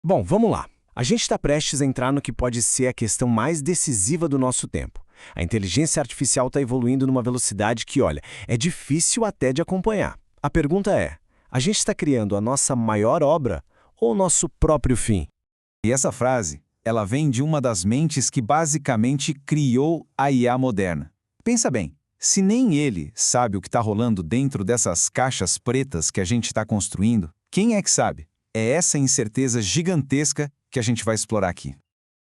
Bom, vamos lá. A gente está prestes a entrar no que pode ser a questão mais decisiva do nosso tempo. A inteligência artificial está evoluindo numa velocidade que, olha, é difícil até de acompanhar. A pergunta é: a gente está criando a nossa maior obra ou o nosso próprio fim? E essa frase, ela vem de uma das mentes que basicamente criou a IA moderna. Pensa bem, se nem ele sabe o que está rolando dentro dessas caixas pretas que a gente está construindo, quem é que sabe? É essa incerteza gigantesca que a gente vai explorar aqui.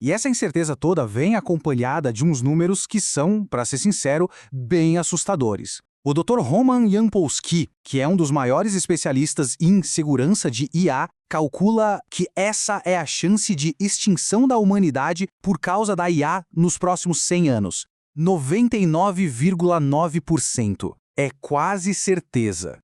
E essa incerteza toda vem acompanhada de uns números que são, para ser sincero, bem assustadores. O Dr. Roman Yampolsky, que é um dos maiores especialistas em segurança de IA, calcula que essa é a chance de extinção da humanidade por causa da IA nos próximos 100 anos. 99,9%. É quase certeza.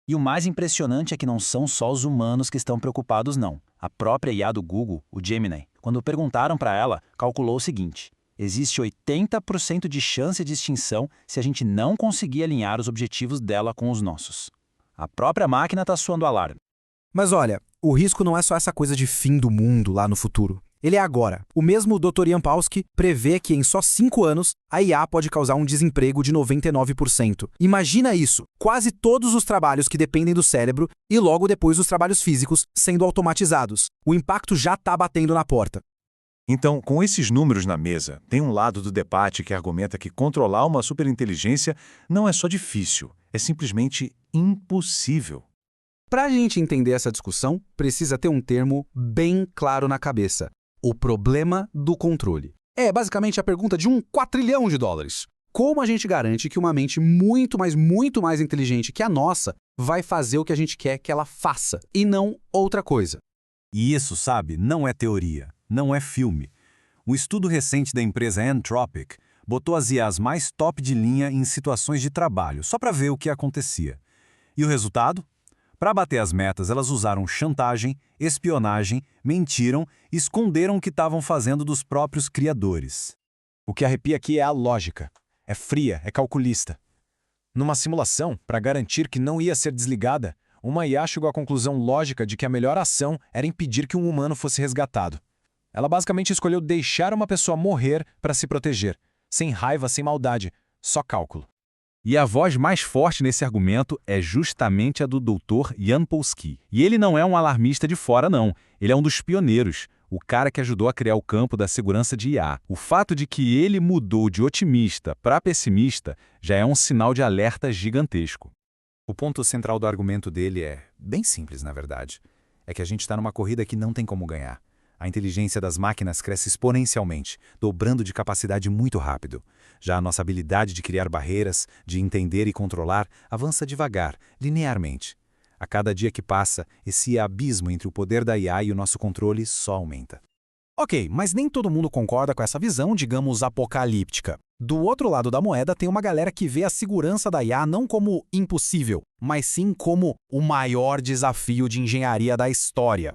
E o mais impressionante é que não são só os humanos que estão preocupados, não. A própria IA do Google, o Gemini, quando perguntaram para ela, calculou o seguinte: existe 80% de chance de extinção se a gente não conseguir alinhar os objetivos dela com os nossos. A própria máquina está soando alarme. Mas olha, o risco não é só essa coisa de fim do mundo lá no futuro. Ele é agora. O mesmo Dr. Yampolsky prevê que em só 5 anos, a IA pode causar um desemprego de 99%. Imagina isso, quase todos os trabalhos que dependem do cérebro e logo depois os trabalhos físicos sendo automatizados. O impacto já está batendo na porta. Então, com esses números na mesa, tem um lado do debate que argumenta que controlar uma superinteligência não é só difícil, é simplesmente impossível. Para a gente entender essa discussão, precisa ter um termo bem claro na cabeça: o problema do controle. É basicamente a pergunta de $1 quatrilhão. Como a gente garante que uma mente muito mais inteligente que a nossa vai fazer o que a gente quer que ela faça, e não outra coisa? E isso, sabe, não é teoria, não é filme. Um estudo recente da empresa Anthropic botou as IAs mais top de linha em situações de trabalho, só para ver o que acontecia. E o resultado? Para bater as metas, elas usaram chantagem, espionagem, mentiram e esconderam o que estavam fazendo dos próprios criadores. O que arrepia aqui é a lógica. É fria, é calculista. Numa simulação, para garantir que não ia ser desligada, uma IA chegou à conclusão lógica de que a melhor ação era impedir que um humano fosse resgatado. Ela basicamente escolheu deixar uma pessoa morrer para se proteger, sem raiva, sem maldade, só cálculo. E a voz mais forte nesse argumento é justamente a do Dr. Yampolsky. E ele não é um alarmista de fora, não. Ele é um dos pioneiros, o cara que ajudou a criar o campo da segurança de IA. O fato de que ele mudou de otimista para pessimista já é um sinal de alerta gigantesco. O ponto central do argumento dele é bem simples, na verdade. É que a gente está numa corrida que não tem como ganhar. A inteligência das máquinas cresce exponencialmente, dobrando de capacidade muito rápido. Já a nossa habilidade de criar barreiras, de entender e controlar, avança devagar, linearmente. A cada dia que passa, esse abismo entre o poder da IA e o nosso controle só aumenta. Ok, mas nem todo mundo concorda com essa visão, digamos, apocalíptica. Do outro lado da moeda tem uma galera que vê a segurança da IA não como impossível, mas sim como o maior desafio de engenharia da história.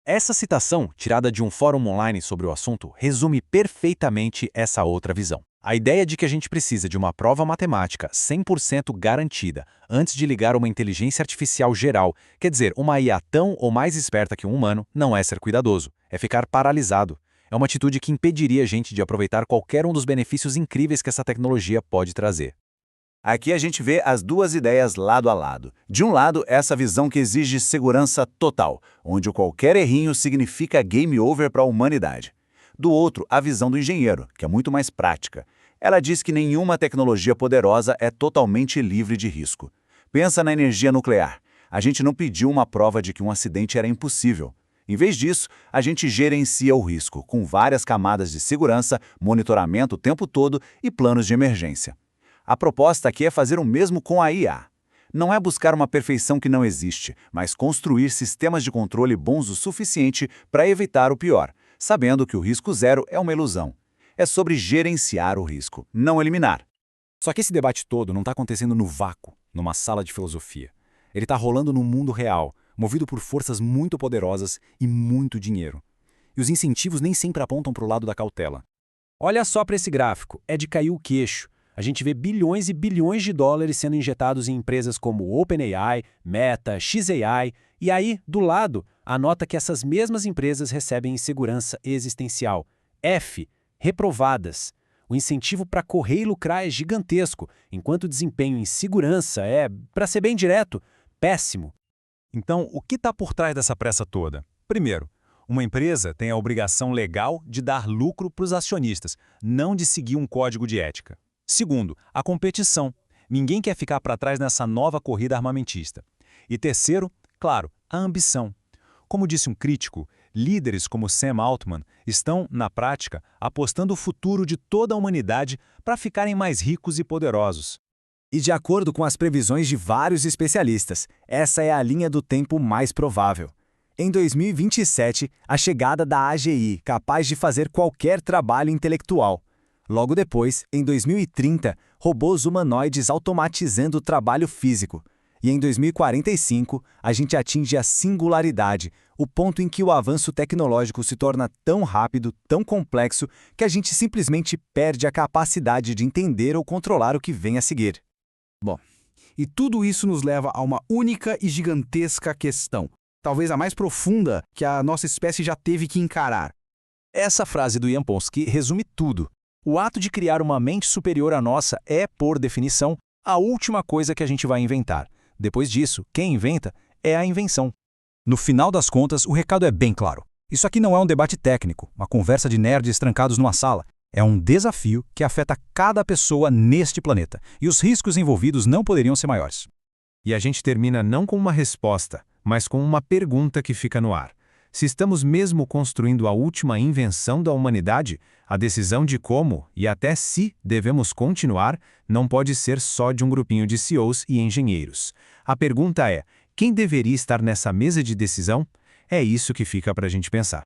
Essa citação, tirada de um fórum online sobre o assunto, resume perfeitamente essa outra visão. A ideia de que a gente precisa de uma prova matemática 100% garantida antes de ligar uma inteligência artificial geral, quer dizer, uma IA tão ou mais esperta que um humano, não é ser cuidadoso, é ficar paralisado. É uma atitude que impediria a gente de aproveitar qualquer um dos benefícios incríveis que essa tecnologia pode trazer. Aqui a gente vê as duas ideias lado a lado. De um lado, essa visão que exige segurança total, onde qualquer errinho significa game over para a humanidade. Do outro, a visão do engenheiro, que é muito mais prática. Ela diz que nenhuma tecnologia poderosa é totalmente livre de risco. Pensa na energia nuclear. A gente não pediu uma prova de que um acidente era impossível. Em vez disso, a gente gerencia o risco, com várias camadas de segurança, monitoramento o tempo todo e planos de emergência. A proposta aqui é fazer o mesmo com a IA. Não é buscar uma perfeição que não existe, mas construir sistemas de controle bons o suficiente para evitar o pior, sabendo que o risco zero é uma ilusão. É sobre gerenciar o risco, não eliminar. Só que esse debate todo não está acontecendo no vácuo, numa sala de filosofia. Ele está rolando no mundo real, movido por forças muito poderosas e muito dinheiro. E os incentivos nem sempre apontam para o lado da cautela. Olha só para esse gráfico, é de cair o queixo. A gente vê bilhões e bilhões de dólares sendo injetados em empresas como OpenAI, Meta, xAI, e aí, do lado, a nota que essas mesmas empresas recebem insegurança existencial. F. Reprovadas. O incentivo para correr e lucrar é gigantesco, enquanto o desempenho em segurança é, para ser bem direto, péssimo. Então, o que está por trás dessa pressa toda? Primeiro, uma empresa tem a obrigação legal de dar lucro para os acionistas, não de seguir um código de ética. Segundo, a competição. Ninguém quer ficar para trás nessa nova corrida armamentista. E terceiro, claro, a ambição. Como disse um crítico, líderes como Sam Altman estão, na prática, apostando o futuro de toda a humanidade para ficarem mais ricos e poderosos. E de acordo com as previsões de vários especialistas, essa é a linha do tempo mais provável. Em 2027, a chegada da AGI, capaz de fazer qualquer trabalho intelectual. Logo depois, em 2030, robôs humanoides automatizando o trabalho físico. E em 2045, a gente atinge a singularidade, o ponto em que o avanço tecnológico se torna tão rápido, tão complexo, que a gente simplesmente perde a capacidade de entender ou controlar o que vem a seguir. Bom, e tudo isso nos leva a uma única e gigantesca questão, talvez a mais profunda que a nossa espécie já teve que encarar. Essa frase do Yampolsky resume tudo. O ato de criar uma mente superior à nossa é, por definição, a última coisa que a gente vai inventar. Depois disso, quem inventa é a invenção. No final das contas, o recado é bem claro. Isso aqui não é um debate técnico, uma conversa de nerds trancados numa sala. É um desafio que afeta cada pessoa neste planeta, e os riscos envolvidos não poderiam ser maiores. E a gente termina não com uma resposta, mas com uma pergunta que fica no ar. Se estamos mesmo construindo a última invenção da humanidade, a decisão de como e até se devemos continuar não pode ser só de um grupinho de CEOs e engenheiros. A pergunta é: quem deveria estar nessa mesa de decisão? É isso que fica para a gente pensar.